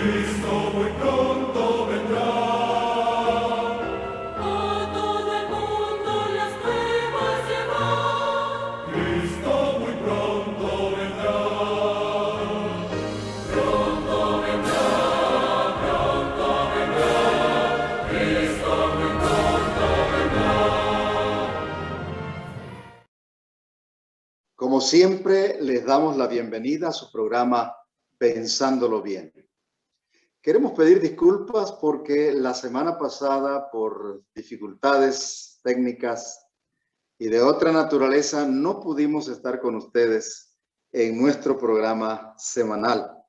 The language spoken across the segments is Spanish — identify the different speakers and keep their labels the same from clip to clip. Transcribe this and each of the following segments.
Speaker 1: Cristo muy pronto vendrá.
Speaker 2: A todo el mundo las nuevas llevar.
Speaker 1: Cristo muy pronto vendrá.
Speaker 2: Pronto vendrá, pronto vendrá. Cristo muy pronto vendrá.
Speaker 3: Como siempre, les damos la bienvenida a su programa Pensándolo Bien. Queremos pedir disculpas porque la semana pasada, por dificultades técnicas y de otra naturaleza, no pudimos estar con ustedes en nuestro programa semanal.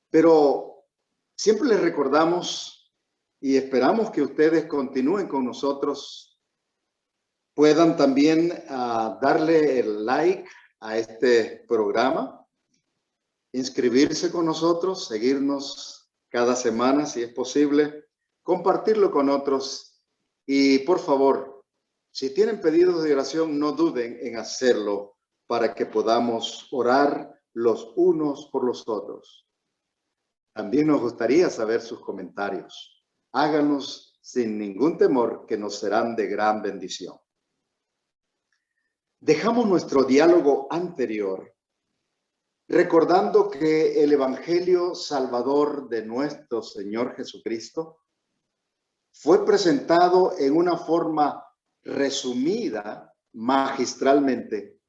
Speaker 3: Pero siempre les recordamos y esperamos que ustedes continúen con nosotros. Puedan también darle el like a este programa, inscribirse con nosotros, seguirnos cada semana si es posible, compartirlo con otros y por favor, si tienen pedidos de oración, no duden en hacerlo para que podamos orar los unos por los otros. También nos gustaría saber sus comentarios. Háganos sin ningún temor, que nos serán de gran bendición. Dejamos nuestro diálogo anterior recordando que el Evangelio Salvador de nuestro Señor Jesucristo fue presentado en una forma resumida magistralmente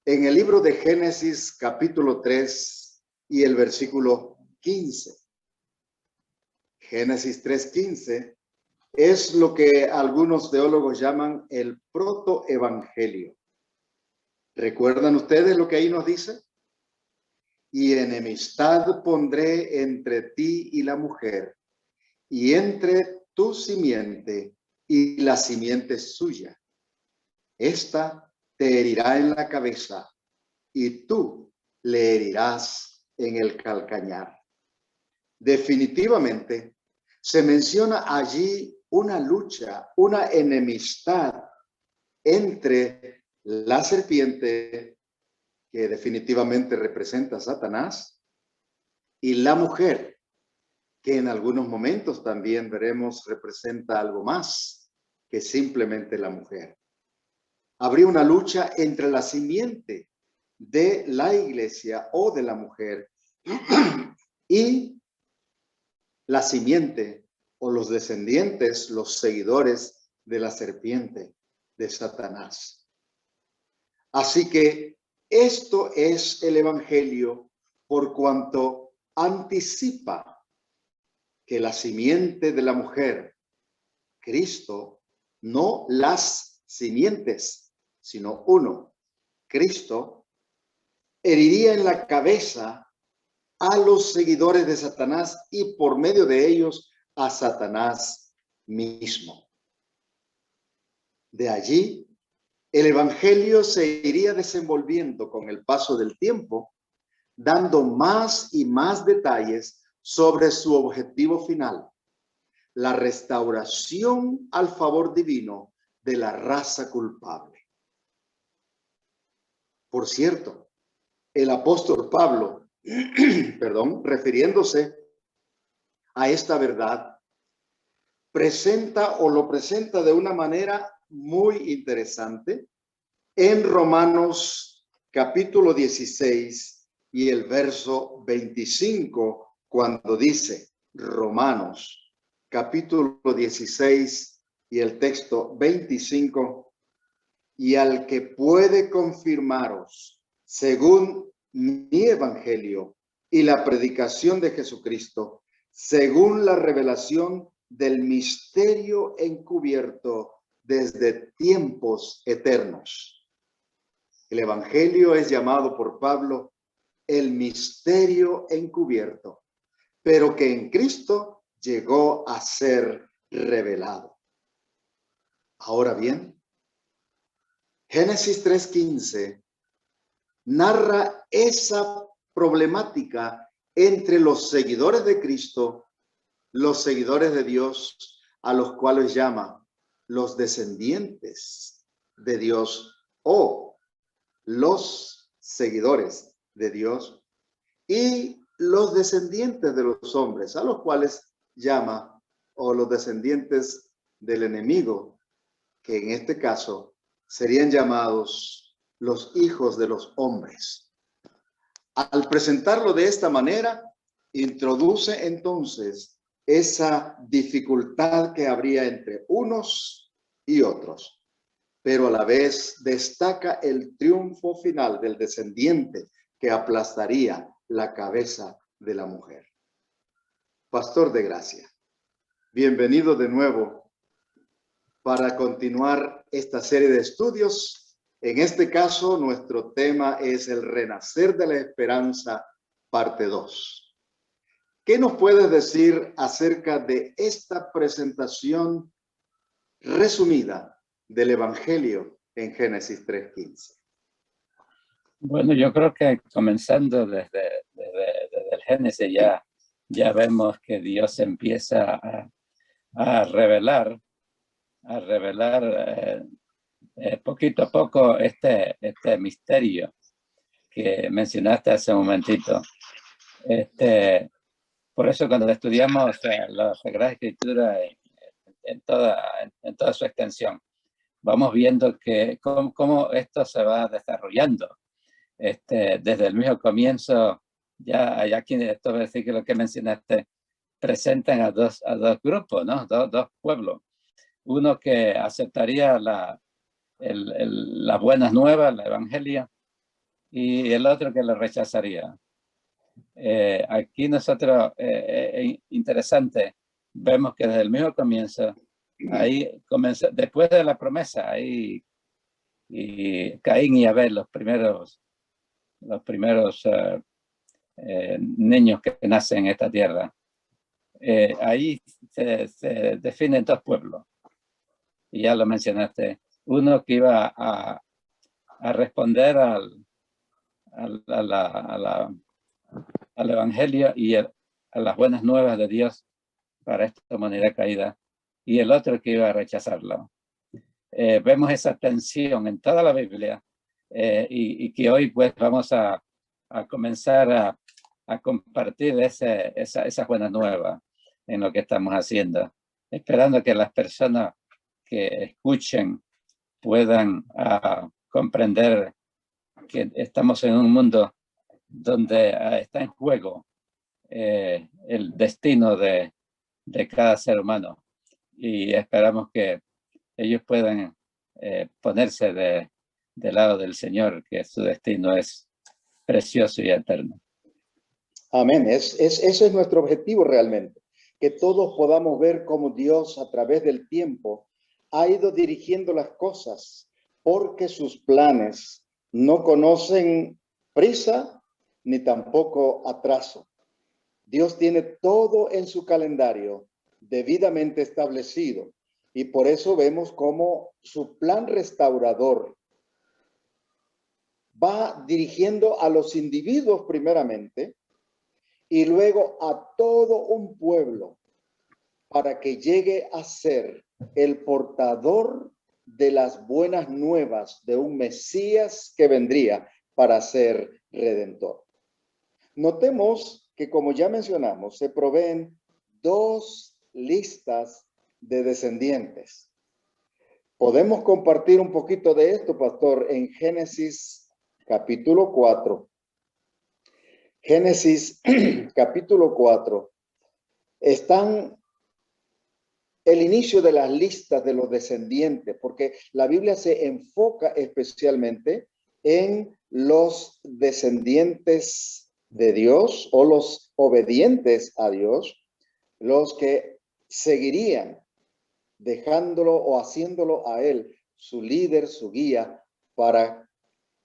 Speaker 3: en el libro de Génesis capítulo 3 y el versículo 15. Génesis 3:15 es lo que algunos teólogos llaman el protoevangelio. ¿Recuerdan ustedes lo que ahí nos dice? Y enemistad pondré entre ti y la mujer, y entre tu simiente y la simiente suya. Esta te herirá en la cabeza, y tú le herirás en el calcañar. Definitivamente, se menciona allí una lucha, una enemistad entre la serpiente, que definitivamente representa a Satanás, y la mujer, que en algunos momentos también veremos representa algo más que simplemente la mujer. Habría una lucha entre la simiente de la iglesia o de la mujer y la simiente o los descendientes, los seguidores de la serpiente, de Satanás. Así que esto es el Evangelio por cuanto anticipa que la simiente de la mujer, Cristo, no las simientes, sino uno, Cristo, heriría en la cabeza a los seguidores de Satanás y por medio de ellos a Satanás mismo. De allí, el Evangelio se iría desenvolviendo con el paso del tiempo, dando más y más detalles sobre su objetivo final, la restauración al favor divino de la raza culpable. Por cierto, el apóstol Pablo, refiriéndose a esta verdad, presenta de una manera muy interesante en Romanos capítulo 16 y el verso 25, cuando dice, Romanos capítulo 16 y el texto 25, y al que puede confirmaros según mi evangelio y la predicación de Jesucristo, según la revelación del misterio encubierto desde tiempos eternos. El evangelio es llamado por Pablo el misterio encubierto, pero que en Cristo llegó a ser revelado. Ahora bien, Génesis 3:15 narra esa problemática entre los seguidores de Cristo, los seguidores de Dios, a los cuales llama los descendientes de Dios o los seguidores de Dios, y los descendientes de los hombres, a los cuales llama, o los descendientes del enemigo, que en este caso serían llamados los hijos de los hombres. Al presentarlo de esta manera, introduce entonces esa dificultad que habría entre unos y otros, pero a la vez destaca el triunfo final del descendiente que aplastaría la cabeza de la mujer. Pastor de Gracia, bienvenido de nuevo para continuar esta serie de estudios. En este caso, nuestro tema es el renacer de la esperanza, parte 2. ¿Qué nos puedes decir acerca de esta presentación resumida del Evangelio en Génesis 3:15?
Speaker 4: Bueno, yo creo que comenzando desde el Génesis ya vemos que Dios empieza a revelar poquito a poco este misterio que mencionaste hace un momentito. Por eso cuando estudiamos la Sagrada Escritura en toda su extensión, vamos viendo que cómo esto se va desarrollando. Desde el mismo comienzo, ya aquí en estos versículos que mencionaste, presentan a dos grupos, ¿no? Dos pueblos. Uno que aceptaría las buenas nuevas, el evangelio, y el otro que lo rechazaría. Aquí nosotros, interesante, vemos que desde el mismo comienzo, ahí comenzó, después de la promesa, ahí y Caín y Abel, los primeros niños que nacen en esta tierra, ahí se definen dos pueblos. Y ya lo mencionaste, uno que iba a responder al evangelio y a las buenas nuevas de Dios para esta humanidad caída, y el otro que iba a rechazarlo. Vemos esa tensión en toda la Biblia, y que hoy pues vamos a comenzar a compartir esas buenas nuevas en lo que estamos haciendo, esperando que las personas que escuchen puedan comprender que estamos en un mundo donde está en juego el destino de cada ser humano, y esperamos que ellos puedan ponerse del lado del Señor, que su destino es precioso y eterno.
Speaker 3: Amén. Ese es nuestro objetivo realmente, que todos podamos ver cómo Dios a través del tiempo ha ido dirigiendo las cosas, porque sus planes no conocen prisa ni tampoco atraso. Dios tiene todo en su calendario debidamente establecido, y por eso vemos cómo su plan restaurador va dirigiendo a los individuos primeramente y luego a todo un pueblo para que llegue a ser el portador de las buenas nuevas de un Mesías que vendría para ser redentor. Notemos que, como ya mencionamos, se proveen dos listas de descendientes. Podemos compartir un poquito de esto, pastor, en Génesis capítulo 4. Génesis capítulo 4. Están el inicio de las listas de los descendientes, porque la Biblia se enfoca especialmente en los descendientes de Dios o los obedientes a Dios, los que seguirían dejándolo o haciéndolo a él su líder, su guía para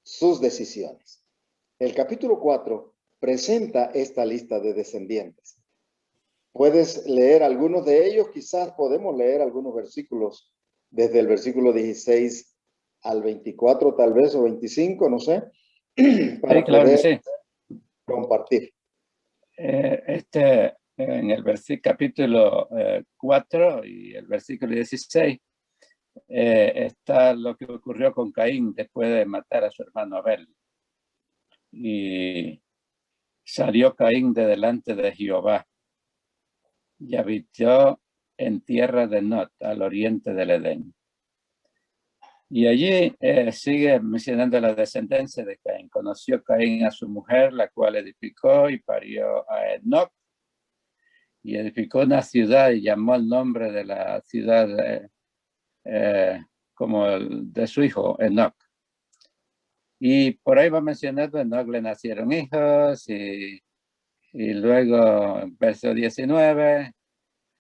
Speaker 3: sus decisiones. El capítulo 4 presenta esta lista de descendientes. Puedes leer algunos de ellos, quizás podemos leer algunos versículos desde el versículo 16 al 24, tal vez, o 25, no sé, para
Speaker 4: Sí, claro
Speaker 3: poder
Speaker 4: que sí.
Speaker 3: compartir.
Speaker 4: En el capítulo 4 y el versículo 16 está lo que ocurrió con Caín después de matar a su hermano Abel. Y salió Caín de delante de Jehová y habitó en tierra de Nod, al oriente del Edén. Y allí sigue mencionando la descendencia de Caín. Conoció Caín a su mujer, la cual edificó y parió a Enoc. Y edificó una ciudad y llamó el nombre de la ciudad como el de su hijo, Enoc. Y por ahí va mencionando, Enoc le nacieron hijos y luego, en verso 19,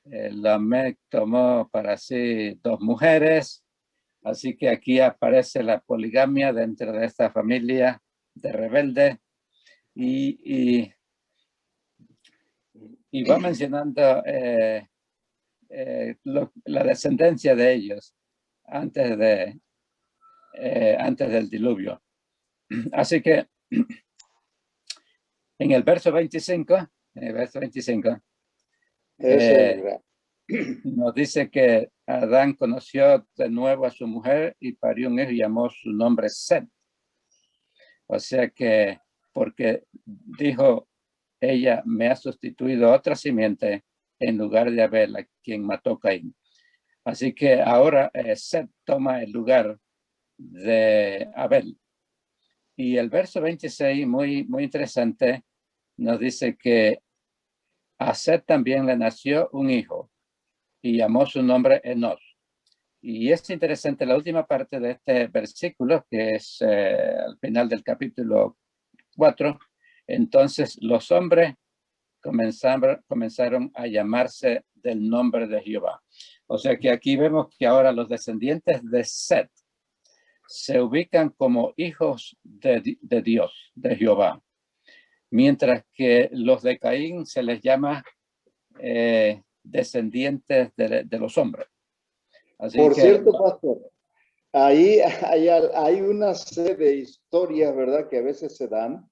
Speaker 4: Lamec tomó para sí 2 mujeres. Así que aquí aparece la poligamia dentro de esta familia de rebeldes y va mencionando la descendencia de ellos antes del diluvio. Así que en el verso 25, nos dice que Adán conoció de nuevo a su mujer y parió un hijo y llamó su nombre Set. O sea que, porque dijo, ella me ha sustituido otra simiente en lugar de Abel, a quien mató Caín. Así que ahora Set toma el lugar de Abel. Y el verso 26, muy interesante, nos dice que a Set también le nació un hijo y llamó su nombre Enoc. Y es interesante la última parte de este versículo, que es al final del capítulo 4. Entonces los hombres comenzaron a llamarse del nombre de Jehová. O sea que aquí vemos que ahora los descendientes de Set se ubican como hijos de Dios, de Jehová. Mientras que los de Caín se les llama descendientes de los hombres. Así
Speaker 3: Por
Speaker 4: que,
Speaker 3: cierto, pastor, ahí hay una serie de historias, ¿verdad?, que a veces se dan,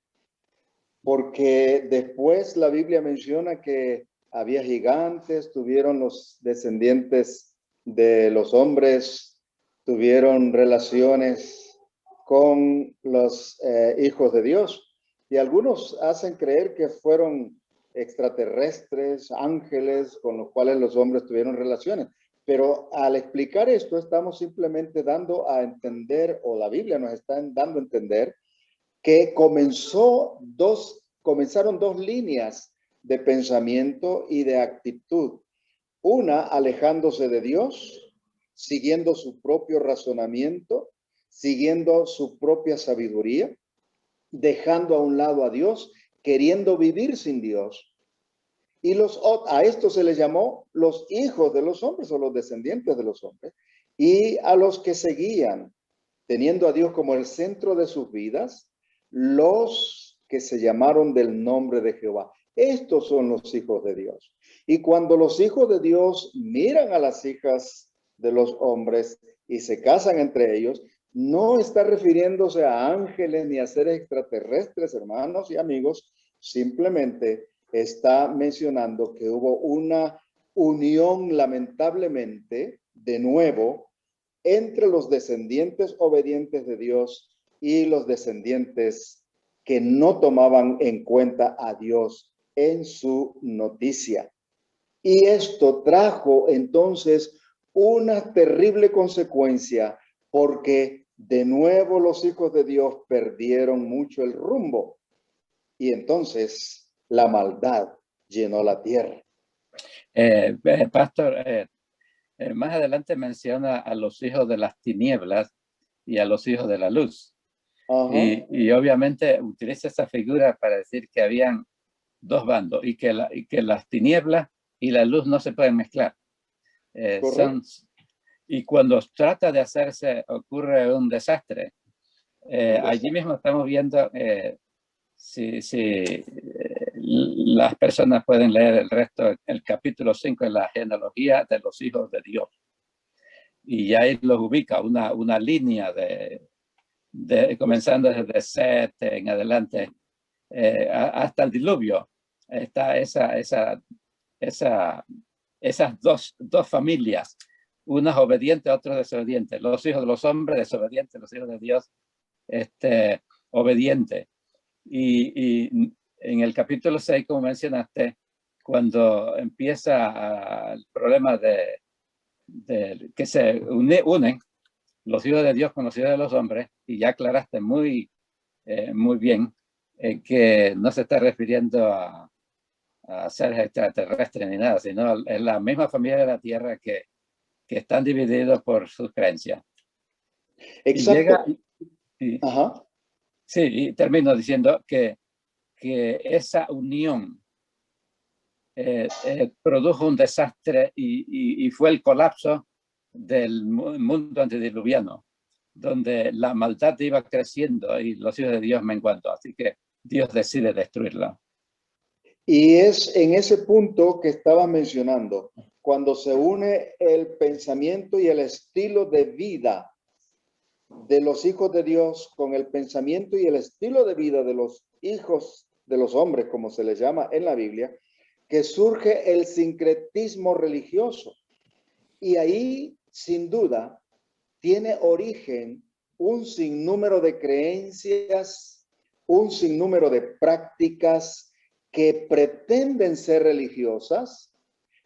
Speaker 3: porque después la Biblia menciona que había gigantes, tuvieron los descendientes de los hombres, tuvieron relaciones con los hijos de Dios, y algunos hacen creer que fueron extraterrestres, ángeles, con los cuales los hombres tuvieron relaciones. Pero al explicar esto, estamos simplemente dando a entender, o la Biblia nos está dando a entender, que comenzaron 2 líneas de pensamiento y de actitud. Una, alejándose de Dios, siguiendo su propio razonamiento, siguiendo su propia sabiduría, dejando a un lado a Dios, queriendo vivir sin Dios. Y a esto se les llamó los hijos de los hombres o los descendientes de los hombres. Y a los que seguían, teniendo a Dios como el centro de sus vidas, los que se llamaron del nombre de Jehová. Estos son los hijos de Dios. Y cuando los hijos de Dios miran a las hijas de los hombres y se casan entre ellos, no está refiriéndose a ángeles ni a seres extraterrestres, hermanos y amigos, simplemente está mencionando que hubo una unión, lamentablemente, de nuevo, entre los descendientes obedientes de Dios y los descendientes que no tomaban en cuenta a Dios en su noticia. Y esto trajo entonces una terrible consecuencia, porque de nuevo los hijos de Dios perdieron mucho el rumbo. Y entonces la maldad llenó la tierra.
Speaker 4: Pastor, más adelante menciona a los hijos de las tinieblas y a los hijos de la luz. Y obviamente utiliza esa figura para decir que habían 2 bandos y que las tinieblas y la luz no se pueden mezclar. Y cuando trata de hacerse, ocurre un desastre. Allí mismo estamos viendo, si las personas pueden leer el resto, el capítulo 5 en la genealogía de los hijos de Dios. Y ahí los ubica una línea comenzando desde Set en adelante hasta el diluvio. Está esas dos familias, unas obedientes, otros desobedientes. Los hijos de los hombres desobedientes, los hijos de Dios obedientes. Y en el capítulo 6, como mencionaste, cuando empieza el problema de que se unen los hijos de Dios con los hijos de los hombres, y ya aclaraste muy bien que no se está refiriendo a seres extraterrestres ni nada, sino es la misma familia de la tierra que están divididos por sus creencias.
Speaker 3: Exacto.
Speaker 4: Y
Speaker 3: Ajá.
Speaker 4: sí, y termino diciendo que esa unión produjo un desastre y fue el colapso del mundo antediluviano, donde la maldad iba creciendo y los hijos de Dios menguando. Así que Dios decide destruirla.
Speaker 3: Y es en ese punto que estabas mencionando, cuando se une el pensamiento y el estilo de vida de los hijos de Dios con el pensamiento y el estilo de vida de los hijos de los hombres, como se les llama en la Biblia, que surge el sincretismo religioso. Y ahí, sin duda, tiene origen un sinnúmero de creencias, un sinnúmero de prácticas que pretenden ser religiosas,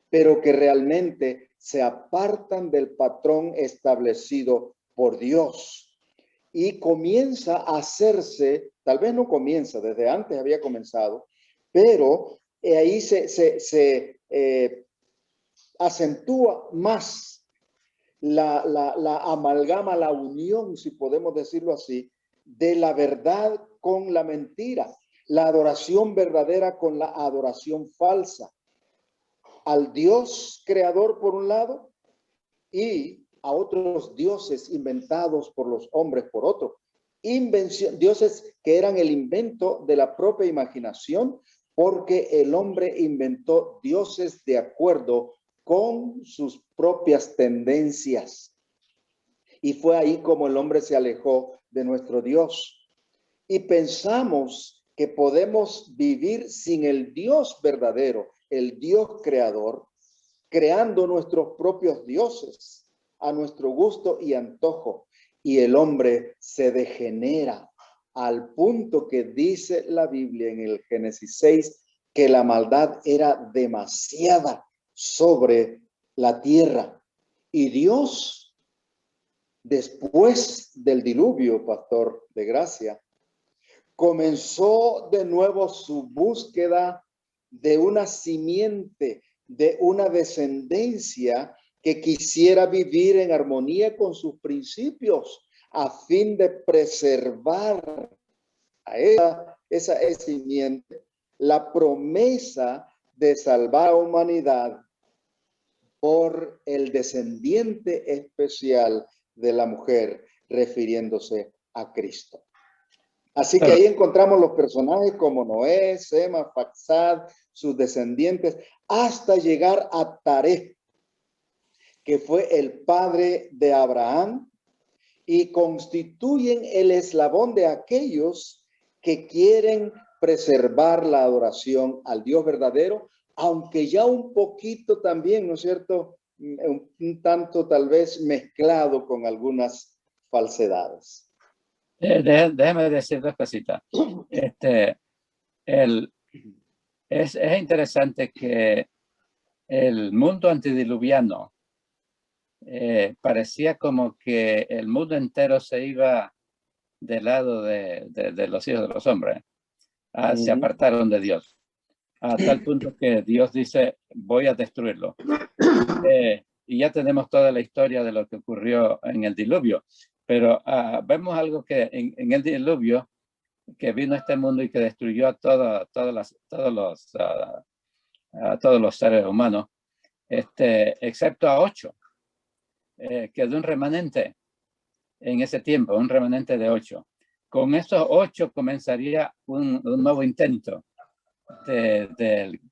Speaker 3: pero que realmente se apartan del patrón establecido por Dios. Y comienza a hacerse, tal vez no comienza, desde antes había comenzado, pero ahí se acentúa más la amalgama, la unión, si podemos decirlo así, de la verdad con la mentira, la adoración verdadera con la adoración falsa, al Dios creador por un lado y a otros dioses inventados por los hombres por otro. Dioses que eran el invento de la propia imaginación, porque el hombre inventó dioses de acuerdo con sus propias tendencias. Y fue ahí como el hombre se alejó de nuestro Dios. Y pensamos que podemos vivir sin el Dios verdadero, el Dios creador, creando nuestros propios dioses a nuestro gusto y antojo. Y el hombre se degenera al punto que dice la Biblia en el Génesis 6 que la maldad era demasiada sobre la tierra. Y Dios, después del diluvio, pastor de gracia, comenzó de nuevo su búsqueda de una simiente, de una descendencia que quisiera vivir en armonía con sus principios a fin de preservar a esa simiente la promesa de salvar a la humanidad por el descendiente especial de la mujer, refiriéndose a Cristo. Así que ahí encontramos los personajes como Noé, Sema, Faxad, sus descendientes, hasta llegar a Taré, que fue el padre de Abraham, y constituyen el eslabón de aquellos que quieren preservar la adoración al Dios verdadero, aunque ya un poquito también, ¿no es cierto?, un tanto tal vez mezclado con algunas falsedades.
Speaker 4: Déjame decir dos cositas. Es interesante que el mundo antediluviano parecía como que el mundo entero se iba del lado de los hijos de los hombres. Se apartaron de Dios, a tal punto que Dios dice, voy a destruirlo. Y ya tenemos toda la historia de lo que ocurrió en el diluvio. Pero vemos algo que en el diluvio, que vino a este mundo y que destruyó a todos los seres humanos, excepto a 8. Quedó un remanente en ese tiempo, un remanente de 8. Con esos 8 comenzaría un nuevo intento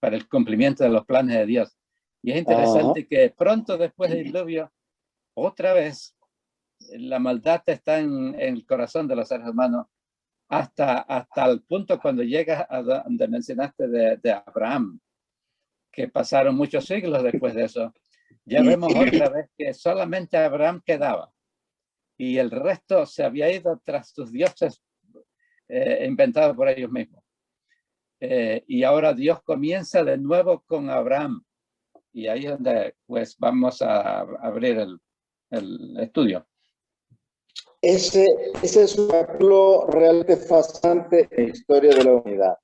Speaker 4: para el cumplimiento de los planes de Dios. Y es interesante que pronto después del diluvio, otra vez, la maldad está en el corazón de los seres humanos hasta el punto cuando llegas a donde mencionaste de Abraham, que pasaron muchos siglos después de eso. Ya vemos otra vez que solamente Abraham quedaba y el resto se había ido tras sus dioses inventados por ellos mismos. Y ahora Dios comienza de nuevo con Abraham. Y ahí es donde pues vamos a abrir el estudio.
Speaker 3: Ese es un capítulo realmente fascinante en la historia de la humanidad.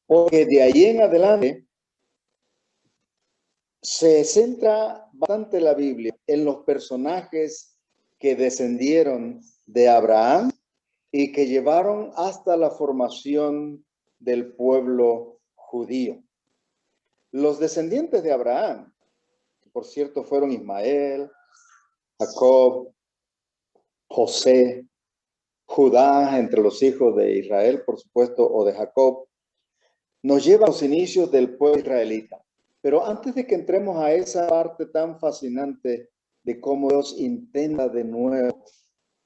Speaker 3: Porque de ahí en adelante se centra bastante la Biblia en los personajes que descendieron de Abraham y que llevaron hasta la formación del pueblo judío. Los descendientes de Abraham, por cierto, fueron Ismael, Jacob, José, Judá, entre los hijos de Israel, por supuesto, o de Jacob, nos lleva a los inicios del pueblo israelita. Pero antes de que entremos a esa parte tan fascinante de cómo Dios intenta de nuevo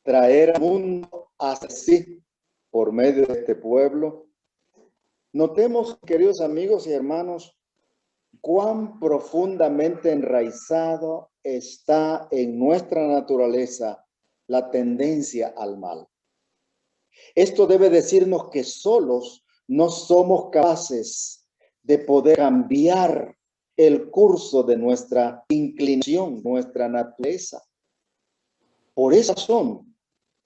Speaker 3: traer al mundo hacia sí por medio de este pueblo, notemos, queridos amigos y hermanos, cuán profundamente enraizado está en nuestra naturaleza la tendencia al mal. Esto debe decirnos que solos no somos capaces de poder cambiar el curso de nuestra inclinación, nuestra naturaleza. Por esa razón,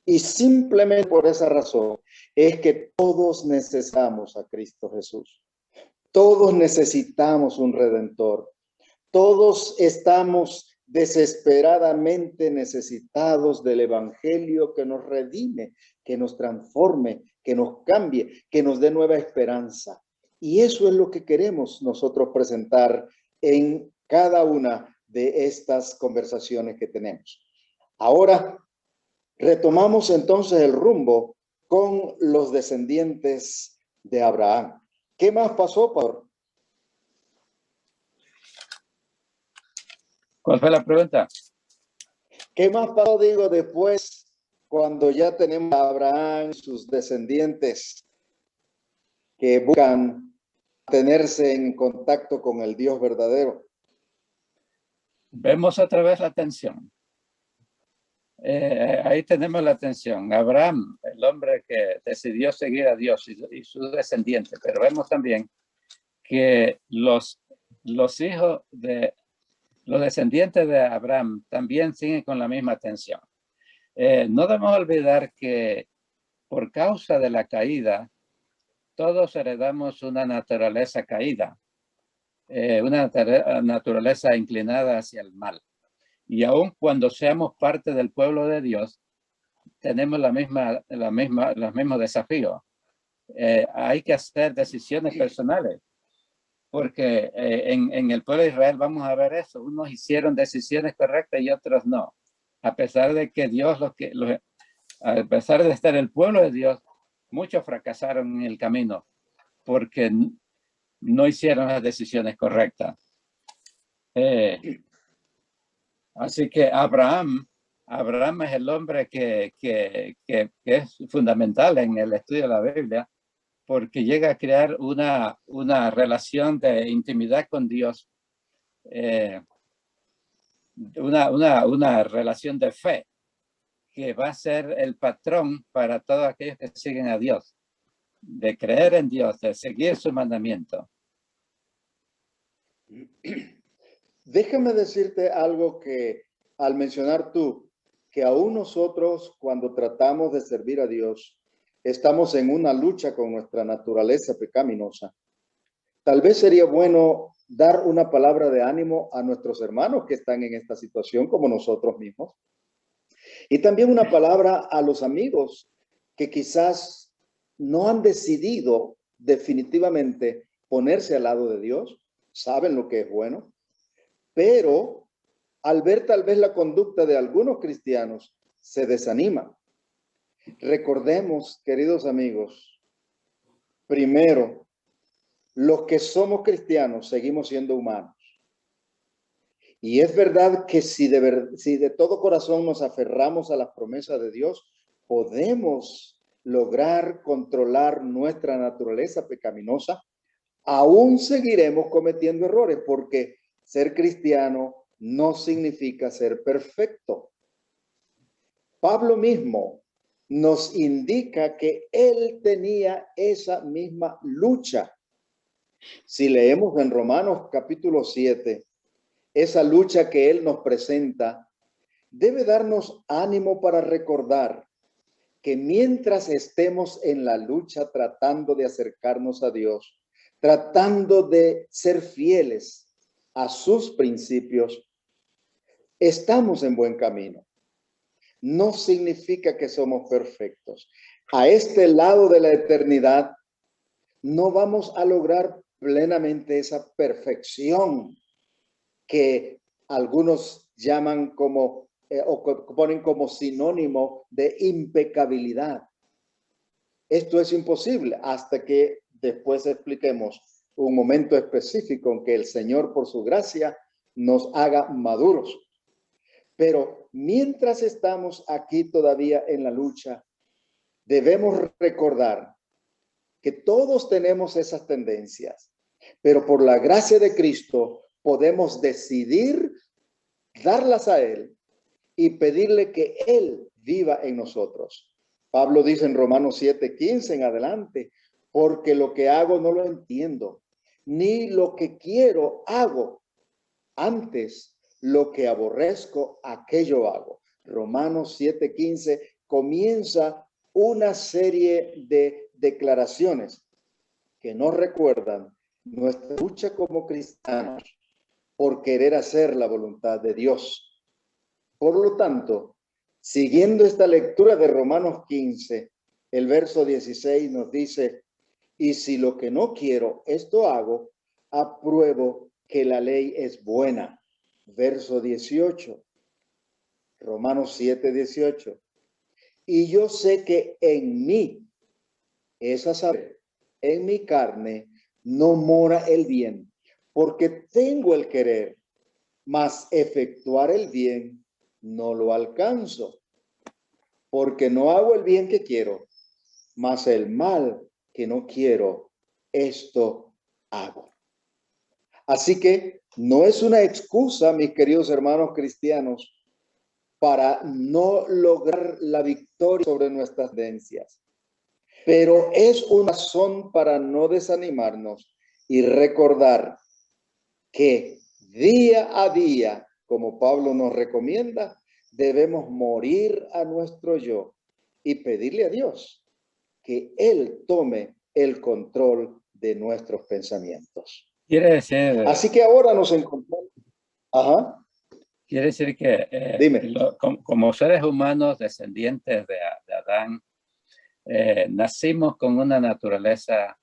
Speaker 3: y simplemente por esa razón, es que todos necesitamos a Cristo Jesús. Todos necesitamos un Redentor. Todos estamos desesperadamente necesitados del Evangelio que nos redime, que nos transforme, que nos cambie, que nos dé nueva esperanza. Y eso es lo que queremos nosotros presentar en cada una de estas conversaciones que tenemos. Ahora retomamos entonces el rumbo con los descendientes de Abraham. ¿Qué más pasó, Pablo?
Speaker 4: ¿Cuál fue la pregunta?
Speaker 3: ¿Qué más pasó, digo, después cuando ya tenemos a Abraham y sus descendientes que buscan tenerse en contacto con el Dios verdadero?
Speaker 4: Vemos otra vez la tensión. Ahí tenemos la tensión. Abraham, el hombre que decidió seguir a Dios y sus descendientes, pero vemos también que los hijos de los descendientes de Abraham también siguen con la misma tensión. No debemos olvidar que por causa de la caída, todos heredamos una naturaleza caída, una naturaleza inclinada hacia el mal. Y aun cuando seamos parte del pueblo de Dios, tenemos los mismos desafíos. Hay que hacer decisiones personales, porque en el pueblo de Israel vamos a ver eso. Unos hicieron decisiones correctas y otros no. A pesar de que Dios, a pesar de estar el pueblo de Dios, muchos fracasaron en el camino porque no hicieron las decisiones correctas. Así que Abraham es el hombre que es fundamental en el estudio de la Biblia, porque llega a crear una relación de intimidad con Dios, una relación de fe que va a ser el patrón para todos aquellos que siguen a Dios, de creer en Dios, de seguir su mandamiento.
Speaker 3: Déjame decirte algo que al mencionar tú, que aún nosotros cuando tratamos de servir a Dios, estamos en una lucha con nuestra naturaleza pecaminosa. Tal vez sería bueno dar una palabra de ánimo a nuestros hermanos que están en esta situación como nosotros mismos. Y también una palabra a los amigos que quizás no han decidido definitivamente ponerse al lado de Dios, saben lo que es bueno, pero al ver tal vez la conducta de algunos cristianos, se desaniman. Recordemos, queridos amigos, primero, los que somos cristianos seguimos siendo humanos. Y es verdad que si de todo corazón nos aferramos a las promesas de Dios, podemos lograr controlar nuestra naturaleza pecaminosa. Aún seguiremos cometiendo errores porque ser cristiano no significa ser perfecto. Pablo mismo nos indica que él tenía esa misma lucha. Si leemos en Romanos capítulo 7, esa lucha que él nos presenta, debe darnos ánimo para recordar que mientras estemos en la lucha tratando de acercarnos a Dios, tratando de ser fieles a sus principios, estamos en buen camino. No significa que somos perfectos. A este lado de la eternidad, no vamos a lograr plenamente esa perfección que algunos llaman como o ponen como sinónimo de impecabilidad. Esto es imposible hasta que después expliquemos un momento específico en que el Señor, por su gracia, nos haga maduros. Pero mientras estamos aquí todavía en la lucha, debemos recordar que todos tenemos esas tendencias, pero por la gracia de Cristo podemos decidir darlas a Él y pedirle que Él viva en nosotros. Pablo dice en Romanos 7:15 en adelante, porque lo que hago no lo entiendo, ni lo que quiero hago. Antes, lo que aborrezco, aquello hago. Romanos 7:15 comienza una serie de declaraciones que nos recuerdan nuestra lucha como cristianos por querer hacer la voluntad de Dios. Por lo tanto, siguiendo esta lectura de Romanos 15, el verso 16 nos dice, y si lo que no quiero, esto hago, apruebo que la ley es buena. Verso 18, Romanos 7:18. Y yo sé que en mí, es a saber, en mi carne, no mora el bien, porque tengo el querer, mas efectuar el bien no lo alcanzo, porque no hago el bien que quiero, mas el mal que no quiero, esto hago. Así que no es una excusa, mis queridos hermanos cristianos, para no lograr la victoria sobre nuestras tendencias, pero es una razón para no desanimarnos y recordar que día a día, como Pablo nos recomienda, debemos morir a nuestro yo y pedirle a Dios que Él tome el control de nuestros pensamientos.
Speaker 4: Quiere decir,
Speaker 3: Así que ahora nos encontramos. Ajá.
Speaker 4: quiere decir que
Speaker 3: Dime.
Speaker 4: como seres humanos descendientes de Adán, nacimos con una naturaleza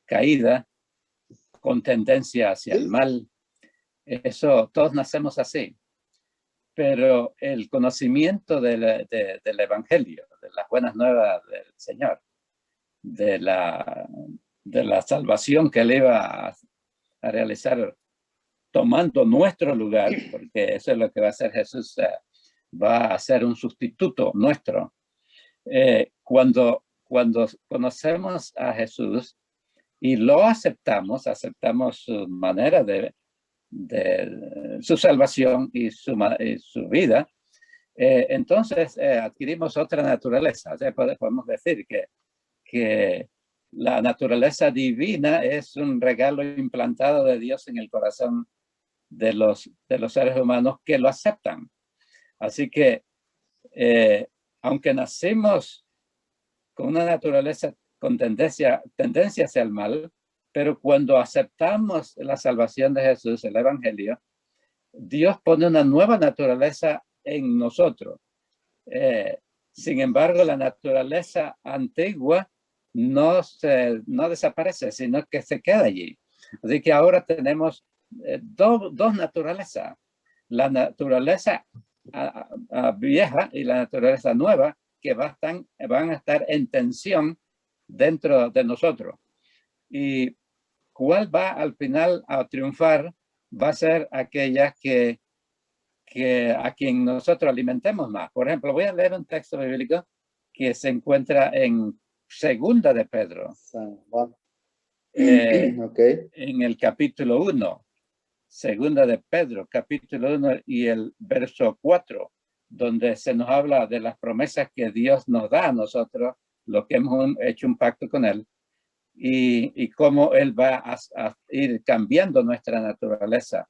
Speaker 4: caída, con tendencia hacia el mal. Eso, todos nacemos así. Pero el conocimiento del Evangelio, de las buenas nuevas del Señor, de la salvación que Él iba a realizar tomando nuestro lugar, porque eso es lo que va a hacer Jesús, va a ser un sustituto nuestro. Cuando conocemos a Jesús y lo aceptamos su manera de su salvación y su vida, entonces adquirimos otra naturaleza. O sea, podemos decir que la naturaleza divina es un regalo implantado de Dios en el corazón de los seres humanos que lo aceptan. Así que, aunque nacimos con una naturaleza con tendencia hacia el mal, pero cuando aceptamos la salvación de Jesús, el Evangelio, Dios pone una nueva naturaleza en nosotros. Sin embargo, la naturaleza antigua no desaparece, sino que se queda allí. Así que ahora tenemos dos naturalezas. La naturaleza vieja y la naturaleza nueva que van a estar en tensión dentro de nosotros. Y cuál va al final a triunfar va a ser aquella que a quien nosotros alimentemos más. Por ejemplo, voy a leer un texto bíblico que se encuentra en Segunda de Pedro, en el capítulo 1. Segunda de Pedro, capítulo 1 y el verso 4. donde se nos habla de las promesas que Dios nos da a nosotros, lo que hemos hecho un pacto con Él, y cómo Él va a ir cambiando nuestra naturaleza,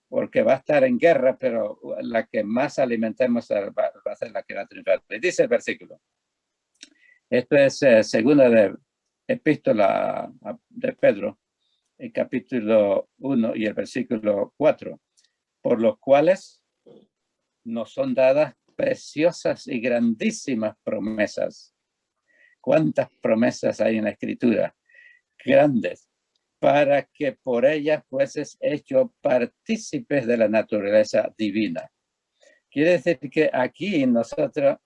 Speaker 4: porque va a estar en guerra, pero la que más alimentemos va a ser la que va a triunfar. Y dice el versículo. Esto es segunda de epístola de Pedro, el capítulo 1 y el versículo 4, por los cuales nos son dadas preciosas y grandísimas promesas. ¿Cuántas promesas hay en la Escritura? Grandes, para que por ellas fueses hecho partícipes de la naturaleza divina. Quiere decir que aquí nosotros,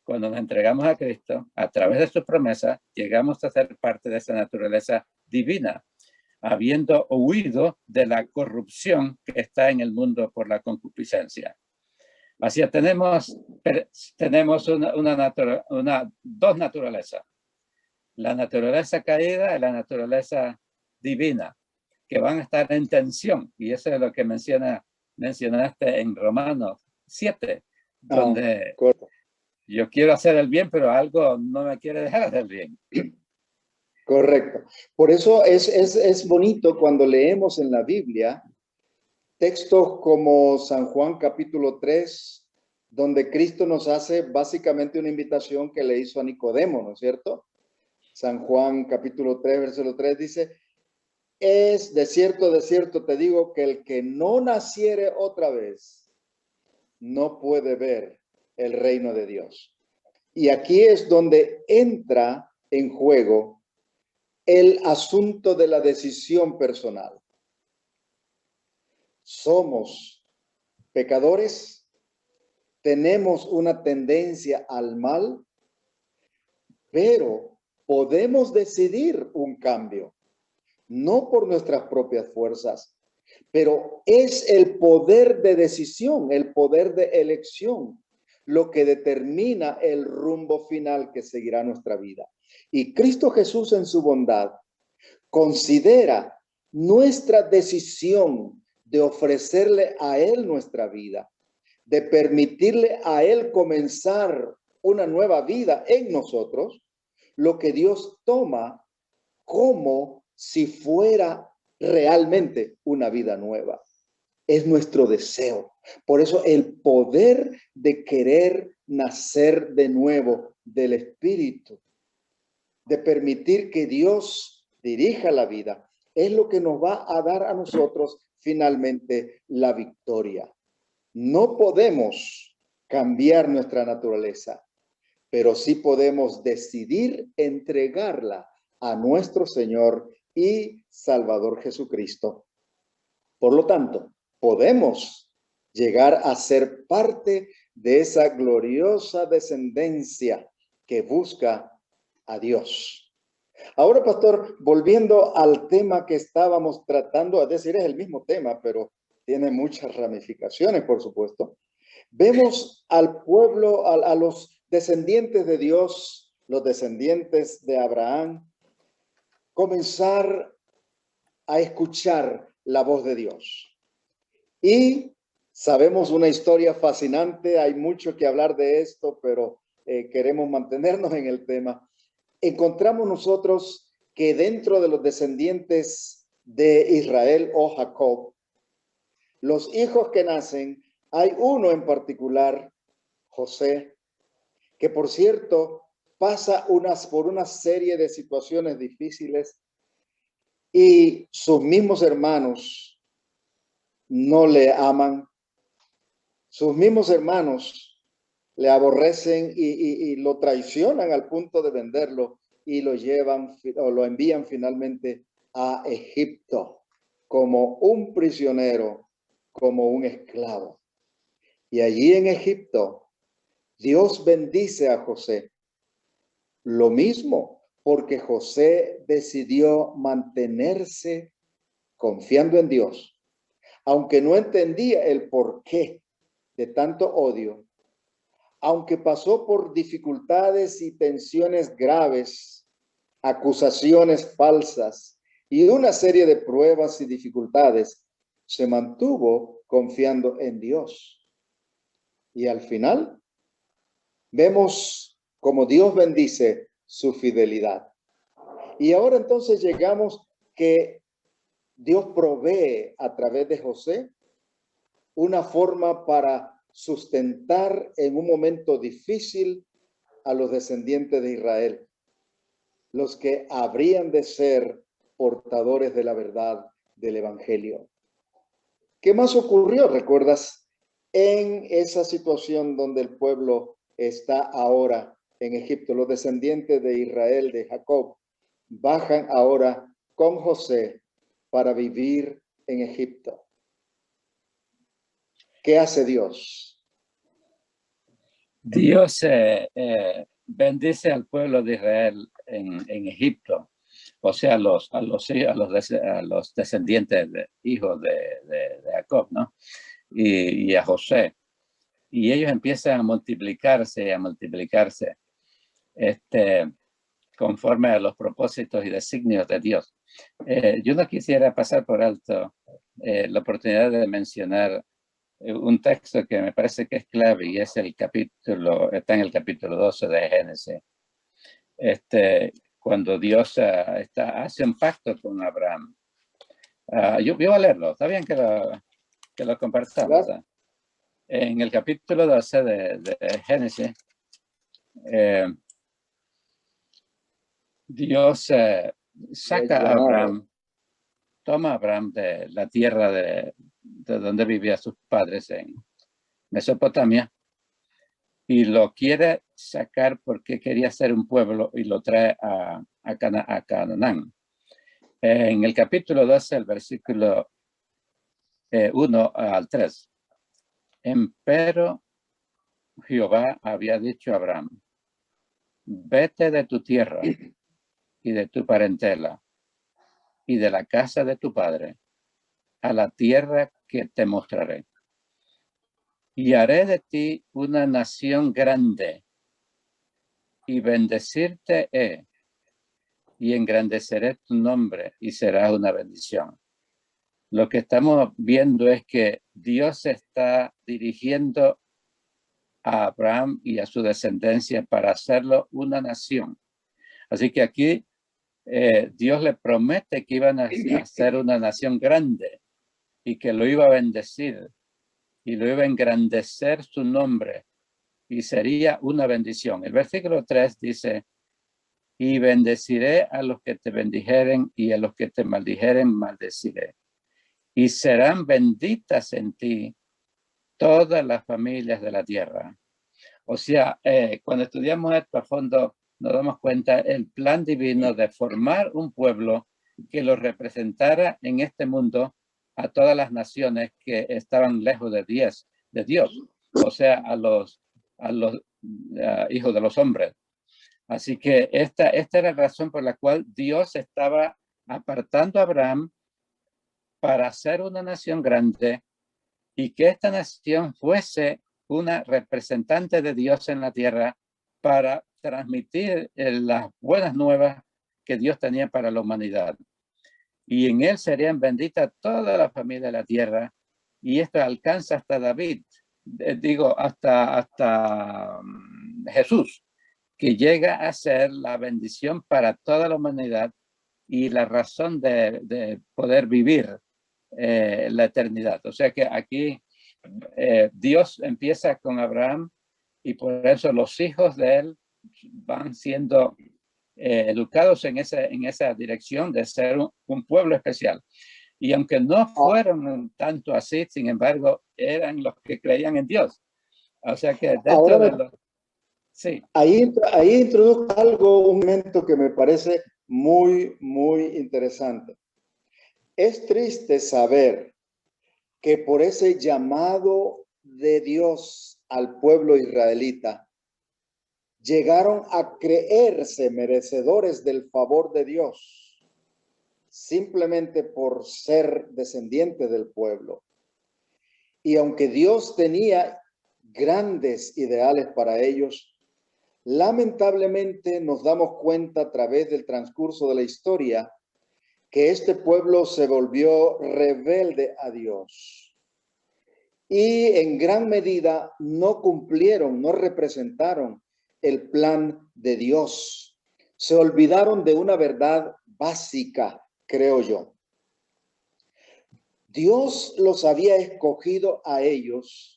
Speaker 4: cuando nos entregamos a Cristo, a través de sus promesas, llegamos a ser parte de esa naturaleza divina, habiendo huido de la corrupción que está en el mundo por la concupiscencia. Así tenemos dos naturalezas. La naturaleza caída y la naturaleza divina, que van a estar en tensión. Y eso es lo que mencionaste en Romanos 7, donde yo quiero hacer el bien, pero algo no me quiere dejar hacer el bien.
Speaker 3: Correcto. Por eso es bonito cuando leemos en la Biblia textos como San Juan capítulo 3, donde Cristo nos hace básicamente una invitación que le hizo a Nicodemo, ¿no es cierto? San Juan capítulo 3, versículo 3 dice, es de cierto te digo que el que no naciere otra vez no puede ver el reino de Dios. Y aquí es donde entra en juego el asunto de la decisión personal. Somos pecadores, tenemos una tendencia al mal, pero podemos decidir un cambio, no por nuestras propias fuerzas, pero es el poder de decisión, el poder de elección, lo que determina el rumbo final que seguirá nuestra vida. Y Cristo Jesús en su bondad considera nuestra decisión de ofrecerle a Él nuestra vida, de permitirle a Él comenzar una nueva vida en nosotros, lo que Dios toma como si fuera realmente una vida nueva. Es nuestro deseo. Por eso el poder de querer nacer de nuevo del Espíritu, de permitir que Dios dirija la vida, es lo que nos va a dar a nosotros finalmente la victoria. No podemos cambiar nuestra naturaleza, pero sí podemos decidir entregarla a nuestro Señor y Salvador Jesucristo. Por lo tanto, podemos llegar a ser parte de esa gloriosa descendencia que busca a Dios. Ahora, pastor, volviendo al tema que estábamos tratando, es decir, es el mismo tema, pero tiene muchas ramificaciones, por supuesto. Vemos al pueblo, a los descendientes de Dios, los descendientes de Abraham, comenzar a escuchar la voz de Dios. Y sabemos una historia fascinante, hay mucho que hablar de esto, pero queremos mantenernos en el tema. Encontramos nosotros que dentro de los descendientes de Israel o Jacob, los hijos que nacen, hay uno en particular, José, que por cierto pasa por una serie de situaciones difíciles y sus mismos hermanos no le aman, sus mismos hermanos le aborrecen y lo traicionan al punto de venderlo y lo llevan o lo envían finalmente a Egipto como un prisionero, como un esclavo. Y allí en Egipto, Dios bendice a José. Lo mismo, porque José decidió mantenerse confiando en Dios, aunque no entendía el porqué de tanto odio, aunque pasó por dificultades y tensiones graves, acusaciones falsas y una serie de pruebas y dificultades, se mantuvo confiando en Dios. Y al final vemos como Dios bendice su fidelidad. Y ahora entonces llegamos que Dios provee a través de José una forma para sustentar en un momento difícil a los descendientes de Israel, los que habrían de ser portadores de la verdad del Evangelio. ¿Qué más ocurrió? ¿Recuerdas? En esa situación donde el pueblo está ahora en Egipto, los descendientes de Israel, de Jacob, bajan ahora con José para vivir en Egipto. ¿Qué hace Dios?
Speaker 4: Dios bendice al pueblo de Israel en Egipto, o sea, a los descendientes, hijos de Jacob, ¿no? Y a José. Y ellos empiezan a multiplicarse, conforme a los propósitos y designios de Dios. Yo no quisiera pasar por alto la oportunidad de mencionar un texto que me parece que es clave y es está en el capítulo 12 de Génesis. Cuando Dios hace un pacto con Abraham. Yo voy a leerlo, está bien que lo compartamos.
Speaker 3: Claro.
Speaker 4: En el capítulo 12 de Génesis, Dios saca a Abraham, toma a Abraham de la tierra de donde vivían sus padres en Mesopotamia y lo quiere sacar porque quería ser un pueblo y lo trae a Canaán. En el capítulo 12, el versículo 1 al 3. Empero Jehová había dicho a Abraham, vete de tu tierra y de tu parentela y de la casa de tu padre a la tierra que te mostraré. Y haré de ti una nación grande y bendecirte y engrandeceré tu nombre y serás una bendición. Lo que estamos viendo es que Dios está dirigiendo a Abraham y a su descendencia para hacerlo una nación. Así que aquí Dios le promete que iban a hacer una nación grande y que lo iba a bendecir y lo iba a engrandecer su nombre y sería una bendición. El versículo 3 dice, y bendeciré a los que te bendijeren y a los que te maldijeren maldeciré. Y serán benditas en ti todas las familias de la tierra. O sea, cuando estudiamos esto a fondo, nos damos cuenta el plan divino de formar un pueblo que lo representara en este mundo a todas las naciones que estaban lejos de Dios, o sea, a los hijos de los hombres. Así que esta era la razón por la cual Dios estaba apartando a Abraham para hacer una nación grande y que esta nación fuese una representante de Dios en la tierra para transmitir las buenas nuevas que Dios tenía para la humanidad. Y en él serían benditas todas las familias de la tierra. Y esto alcanza hasta David, hasta Jesús, que llega a ser la bendición para toda la humanidad y la razón de poder vivir la eternidad. O sea que aquí Dios empieza con Abraham y por eso los hijos de él van siendo educados en esa dirección de ser un pueblo especial. Y aunque no fueron tanto así, sin embargo, eran los que creían en Dios. O sea que dentro de los... Sí.
Speaker 3: Ahí introduzco algo, un momento que me parece muy, muy interesante. Es triste saber que por ese llamado de Dios al pueblo israelita, llegaron a creerse merecedores del favor de Dios, simplemente por ser descendientes del pueblo. Y aunque Dios tenía grandes ideales para ellos, lamentablemente nos damos cuenta a través del transcurso de la historia que este pueblo se volvió rebelde a Dios. y en gran medida no cumplieron, no representaron el plan de Dios. Se olvidaron de una verdad básica, creo yo. Dios los había escogido a ellos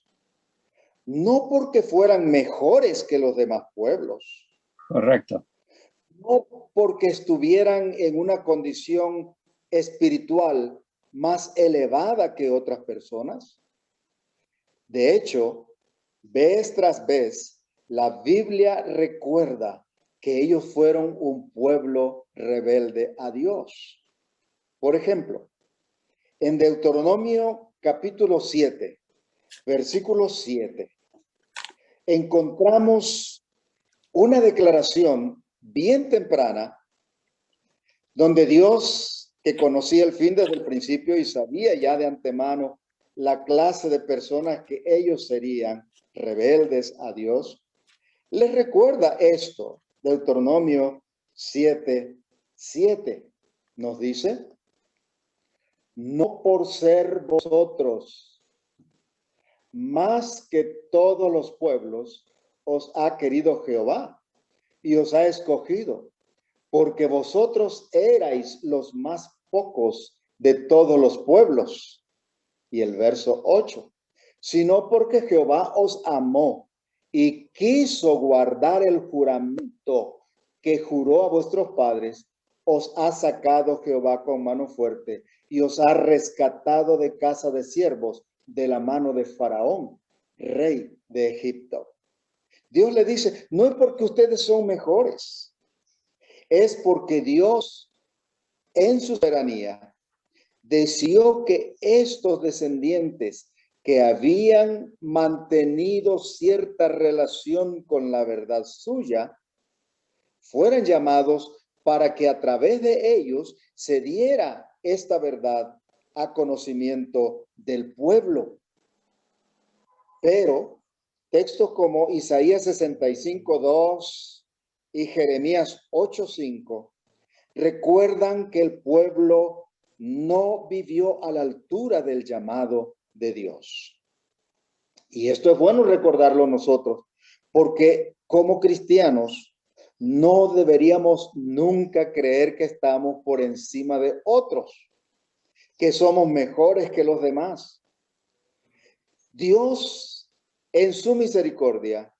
Speaker 3: no porque fueran mejores que los demás pueblos,
Speaker 4: Correcto.
Speaker 3: no porque estuvieran en una condición espiritual más elevada que otras personas. De hecho, vez tras vez, la Biblia recuerda que ellos fueron un pueblo rebelde a Dios. Por ejemplo, en Deuteronomio capítulo 7, versículo 7, encontramos una declaración bien temprana donde Dios, que conocía el fin desde el principio y sabía ya de antemano la clase de personas que ellos serían rebeldes a Dios, les recuerda esto. Deuteronomio 7:7 nos dice: no por ser vosotros más que todos los pueblos os ha querido Jehová y os ha escogido, porque vosotros erais los más pocos de todos los pueblos. Y el verso 8, sino porque Jehová os amó y quiso guardar el juramento que juró a vuestros padres, os ha sacado Jehová con mano fuerte y os ha rescatado de casa de siervos, de la mano de Faraón, rey de Egipto. Dios le dice, no es porque ustedes son mejores, es porque Dios en su soberanía deseó que estos descendientes que habían mantenido cierta relación con la verdad suya, fueran llamados para que a través de ellos se diera esta verdad a conocimiento del pueblo. Pero textos como Isaías 65:2 y Jeremías 8:5 recuerdan que el pueblo no vivió a la altura del llamado de Dios. Y esto es bueno recordarlo nosotros, porque como cristianos no deberíamos nunca creer que estamos por encima de otros, que somos mejores que los demás. Dios, en su misericordia,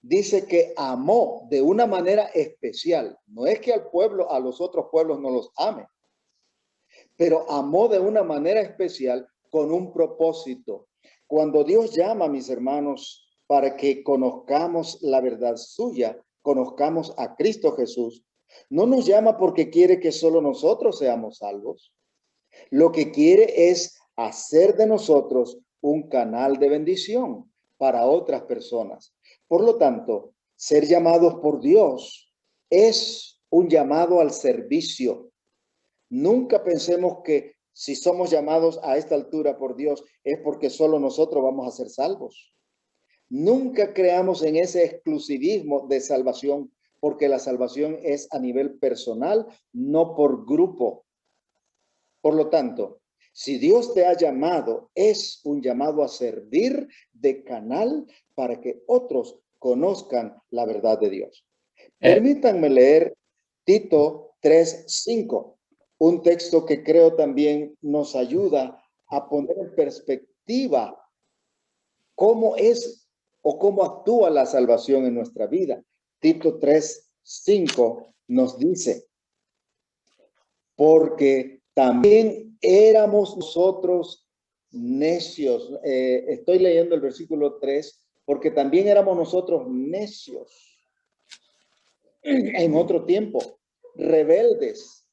Speaker 3: dice que amó de una manera especial. No es que al pueblo, a los otros pueblos no los ame, pero amó de una manera especial con un propósito. Cuando Dios llama, mis hermanos, para que conozcamos la verdad suya, conozcamos a Cristo Jesús, no nos llama porque quiere que solo nosotros seamos salvos. Lo que quiere es hacer de nosotros un canal de bendición para otras personas. Por lo tanto, ser llamados por Dios es un llamado al servicio. Nunca pensemos que si somos llamados a esta altura por Dios es porque solo nosotros vamos a ser salvos. Nunca creamos en ese exclusivismo de salvación, porque la salvación es a nivel personal, no por grupo. Por lo tanto, si Dios te ha llamado, es un llamado a servir de canal para que otros conozcan la verdad de Dios. Permítanme leer Tito 3:5, un texto que creo también nos ayuda a poner en perspectiva cómo es o cómo actúa la salvación en nuestra vida. Tito 3:5 nos dice, porque también éramos nosotros necios. Estoy leyendo el versículo 3, porque también éramos nosotros necios en otro tiempo, rebeldes,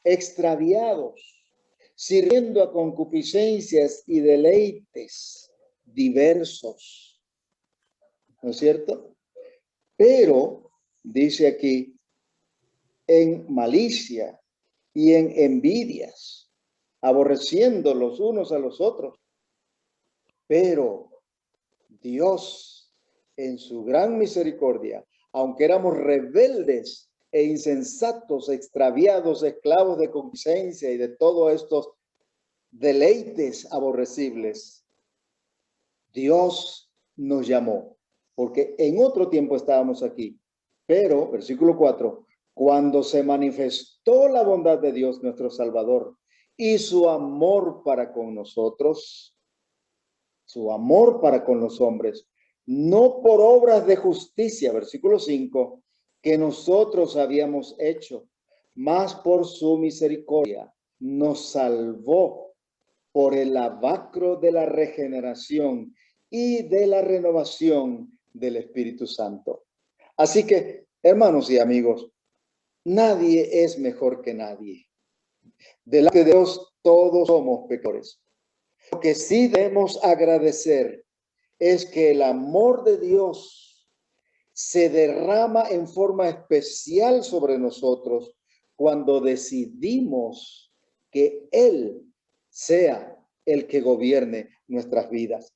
Speaker 3: extraviados, sirviendo a concupiscencias y deleites diversos. ¿No es cierto? Pero, dice aquí, en malicia y en envidias, aborreciendo los unos a los otros. Pero Dios, en su gran misericordia, aunque éramos rebeldes e insensatos, extraviados, esclavos de concupiscencia y de todos estos deleites aborrecibles, Dios nos llamó, porque en otro tiempo estábamos aquí, pero, versículo 4, cuando se manifestó la bondad de Dios nuestro Salvador y su amor para con nosotros, su amor para con los hombres, no por obras de justicia, versículo 5, que nosotros habíamos hecho, mas por su misericordia nos salvó por el lavacro de la regeneración y de la renovación del Espíritu Santo. Así que, hermanos y amigos, nadie es mejor que nadie. Delante de Dios todos somos pecadores. Lo que sí debemos agradecer es que el amor de Dios se derrama en forma especial sobre nosotros cuando decidimos que Él sea el que gobierne nuestras vidas.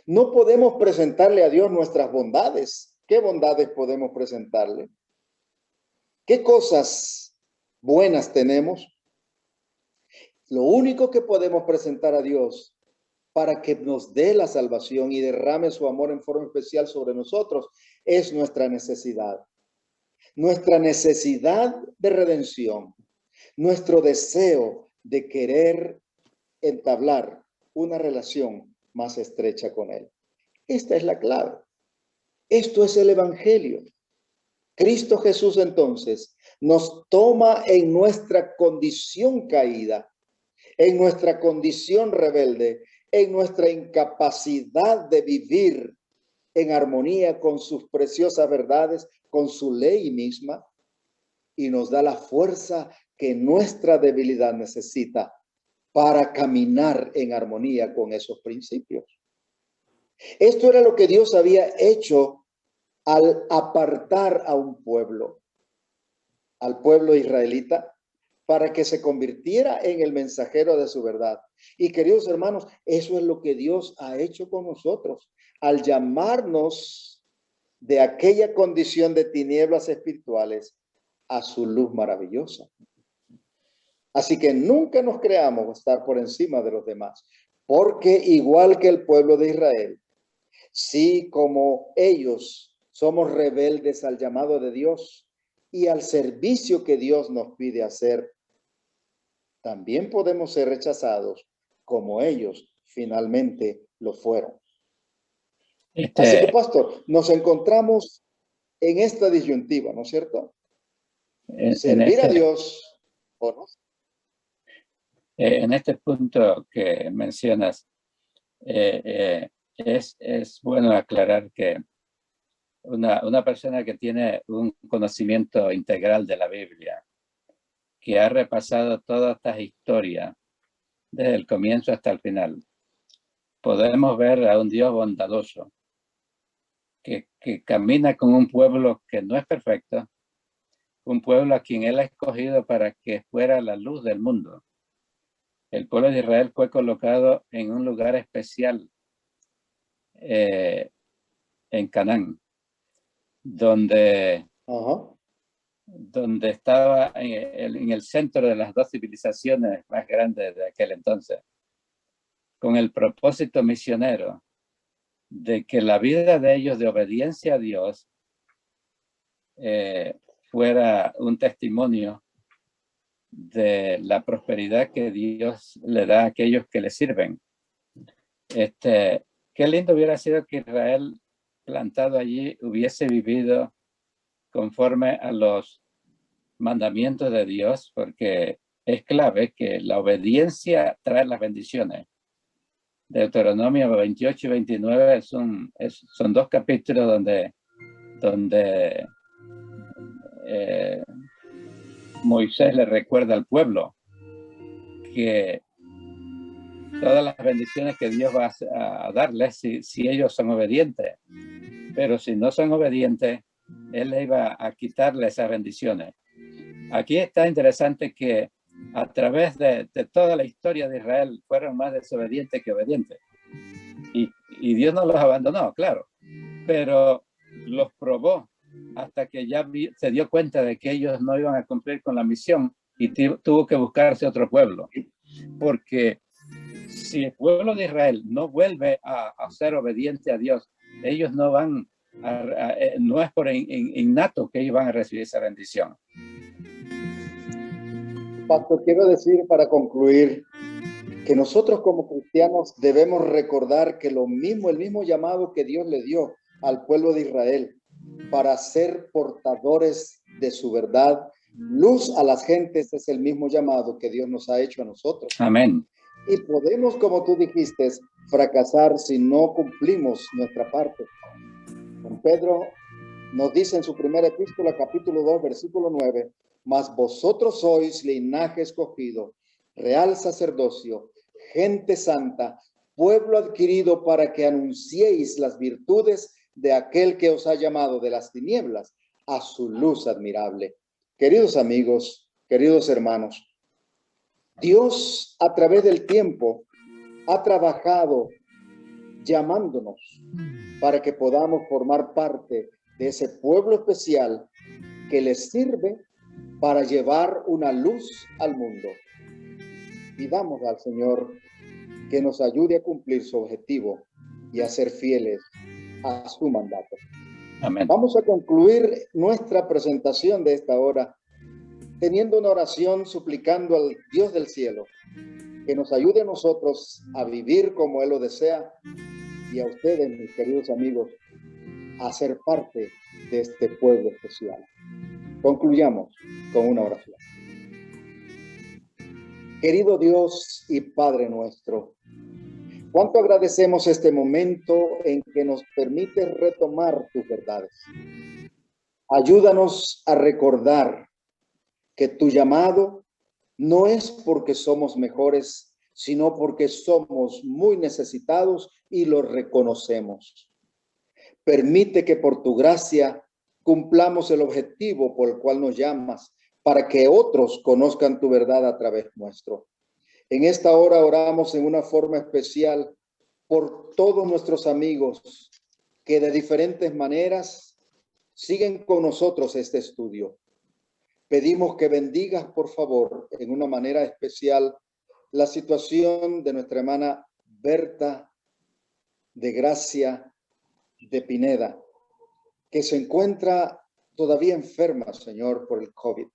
Speaker 3: No podemos presentarle a Dios nuestras bondades. ¿Qué bondades podemos presentarle? ¿Qué cosas buenas tenemos? Lo único que podemos presentar a Dios para que nos dé la salvación y derrame su amor en forma especial sobre nosotros es nuestra necesidad. Nuestra necesidad de redención, nuestro deseo de querer entablar una relación más estrecha con Él. Esta es la clave. Esto es el Evangelio. Cristo Jesús entonces nos toma en nuestra condición caída, en nuestra condición rebelde, en nuestra incapacidad de vivir en armonía con sus preciosas verdades, con su ley misma, y nos da la fuerza que nuestra debilidad necesita para caminar en armonía con esos principios. Esto era lo que Dios había hecho al apartar a un pueblo, al pueblo israelita, para que se convirtiera en el mensajero de su verdad. Y queridos hermanos, eso es lo que Dios ha hecho con nosotros, al llamarnos de aquella condición de tinieblas espirituales a su luz maravillosa. Así que nunca nos creamos estar por encima de los demás, porque igual que el pueblo de Israel, sí, como ellos somos rebeldes al llamado de Dios y al servicio que Dios nos pide hacer, también podemos ser rechazados como ellos finalmente lo fueron. Así que, pastor, nos encontramos en esta disyuntiva, ¿no es cierto? Servir a Dios o no.
Speaker 4: En este punto que mencionas, es bueno aclarar que una persona que tiene un conocimiento integral de la Biblia, que ha repasado todas estas historias desde el comienzo hasta el final, podemos ver a un Dios bondadoso que camina con un pueblo que no es perfecto, un pueblo a quien Él ha escogido para que fuera la luz del mundo. El pueblo de Israel fue colocado en un lugar especial en Canaán, donde estaba en el centro de las dos civilizaciones más grandes de aquel entonces, con el propósito misionero de que la vida de ellos de obediencia a Dios fuera un testimonio de la prosperidad que Dios le da a aquellos que le sirven. Qué lindo hubiera sido que Israel plantado allí hubiese vivido conforme a los mandamientos de Dios, porque es clave que la obediencia trae las bendiciones. Deuteronomio 28 y 29 son dos capítulos donde Moisés le recuerda al pueblo que todas las bendiciones que Dios va a darles si ellos son obedientes, pero si no son obedientes, Él le iba a quitarle esas bendiciones. Aquí está interesante que a través de toda la historia de Israel fueron más desobedientes que obedientes. Y Dios no los abandonó, claro, pero los probó hasta que ya se dio cuenta de que ellos no iban a cumplir con la misión y tuvo que buscarse otro pueblo, porque si el pueblo de Israel no vuelve a ser obediente a Dios, ellos no van no es por innato que ellos van a recibir esa bendición.
Speaker 3: Pastor, quiero decir para concluir que nosotros como cristianos debemos recordar que el mismo llamado que Dios le dio al pueblo de Israel para ser portadores de su verdad, luz a las gentes, es el mismo llamado que Dios nos ha hecho a nosotros.
Speaker 4: Amén.
Speaker 3: Y podemos, como tú dijiste, fracasar si no cumplimos nuestra parte. Don Pedro nos dice en su primera epístola, capítulo 2, versículo 9, mas vosotros sois linaje escogido, real sacerdocio, gente santa, pueblo adquirido para que anunciéis las virtudes de aquel que os ha llamado de las tinieblas a su luz admirable. Queridos amigos, queridos hermanos, Dios a través del tiempo ha trabajado llamándonos para que podamos formar parte de ese pueblo especial que les sirve para llevar una luz al mundo. Pidamos al Señor que nos ayude a cumplir su objetivo y a ser fieles a su mandato.
Speaker 4: Amén.
Speaker 3: Vamos a concluir nuestra presentación de esta hora teniendo una oración suplicando al Dios del cielo que nos ayude a nosotros a vivir como Él lo desea y a ustedes, mis queridos amigos, a ser parte de este pueblo especial. Concluyamos con una oración. Querido Dios y Padre nuestro, cuánto agradecemos este momento en que nos permite retomar tus verdades. Ayúdanos a recordar que tu llamado no es porque somos mejores, sino porque somos muy necesitados y lo reconocemos. Permite que por tu gracia cumplamos el objetivo por el cual nos llamas, para que otros conozcan tu verdad a través nuestro. En esta hora oramos en una forma especial por todos nuestros amigos que de diferentes maneras siguen con nosotros este estudio. Pedimos que bendigas, por favor, en una manera especial, la situación de nuestra hermana Berta de Gracia de Pineda, que se encuentra todavía enferma, Señor, por el COVID.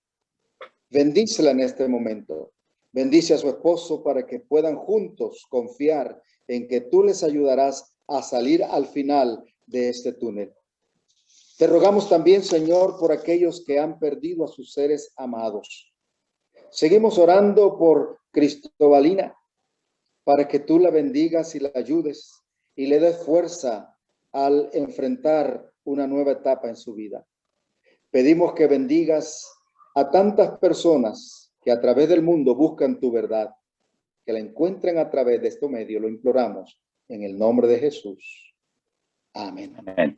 Speaker 3: Bendícela en este momento. Bendice a su esposo para que puedan juntos confiar en que tú les ayudarás a salir al final de este túnel. Te rogamos también, Señor, por aquellos que han perdido a sus seres amados. Seguimos orando por Cristobalina, para que tú la bendigas y la ayudes y le des fuerza al enfrentar una nueva etapa en su vida. Pedimos que bendigas a tantas personas que a través del mundo buscan tu verdad, que la encuentren a través de este medio. Lo imploramos en el nombre de Jesús. Amén.
Speaker 4: Amén.